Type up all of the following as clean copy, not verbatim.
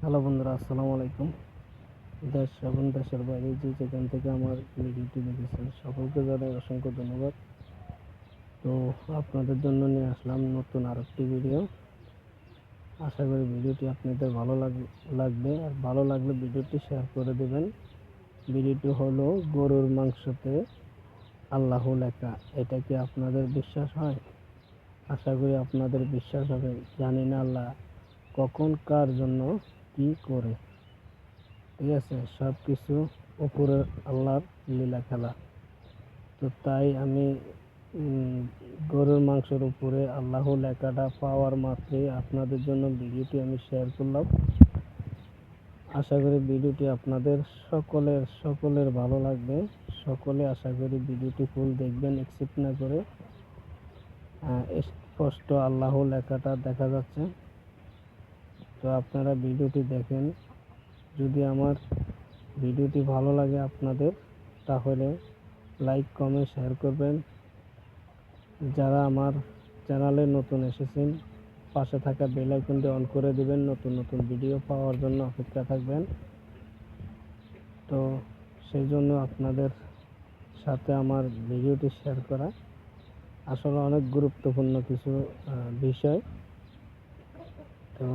Hello বন্ধুরা, আসসালামু আলাইকুম। দেশ এবং দেশের বাইরে যে যেখান থেকে আমার ভিডিওটি দেখেছেন সকলকে জানাই অসংখ্য ধন্যবাদ। তো আপনাদের জন্য নিয়ে আসলাম নতুন আরেকটি ভিডিও। আশা করি ভিডিওটি আপনাদের লাগবে, আর ভালো লাগলে ভিডিওটি শেয়ার করে দেবেন। ভিডিওটি হলো গরুর মাংসতে আল্লাহ লেখা। এটা কি আপনাদের বিশ্বাস হয়? আশা করি আপনাদের বিশ্বাস হবে। জানি না আল্লাহ কখন কার জন্য কি করে। ঠিক আছে, সব কিছু উপরের আল্লাহর লীলা খেলা। তো তাই আমি গরুর মাংসের উপরে আল্লাহ লেখাটা পাওয়ার মাত্রই আপনাদের জন্য ভিডিওটি আমি শেয়ার করলাম। আশা করি ভিডিওটি আপনাদের সকলের ভালো লাগবে। সকলে আশা করি ভিডিওটি ফুল দেখবেন, স্কিপ না করে। স্পষ্ট আল্লাহ লেখাটা দেখা যাচ্ছে। তো আপনারা ভিডিওটি দেখেন। যদি আমার ভিডিওটি ভালো লাগে আপনাদের, তাহলে লাইক কমেন্ট শেয়ার করবেন। যারা আমার চ্যানেলে নতুন এসেছেন, পাশে থাকা বেল আইকনটি অন করে দিবেন। নতুন নতুন ভিডিও পাওয়ার জন্য অপেক্ষা থাকবেন। তো সেই জন্য আপনাদের সাথে আমার ভিডিওটি শেয়ার করা আসলে অনেক গুরুত্বপূর্ণ কিছু বিষয়। তো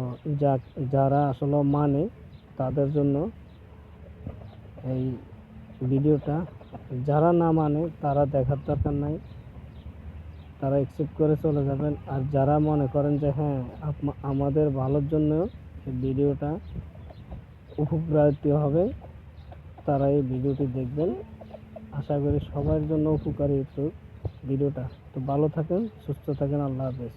যারা আসলে মানে তাদের জন্য এই ভিডিওটা, যারা না মানে তারা দেখার দরকার নাই, তারা অ্যাকসেপ্ট করে চলে যাবেন। আর যারা মনে করেন যে হ্যাঁ আমাদের ভালোর জন্য এই ভিডিওটা উপকারিত হবে, তারা এই ভিডিওটি দেখবেন। আশা করি সবার জন্য উপকারিত ভিডিওটা। তো ভালো থাকেন, সুস্থ থাকেন, আল্লাহ হাফেজ।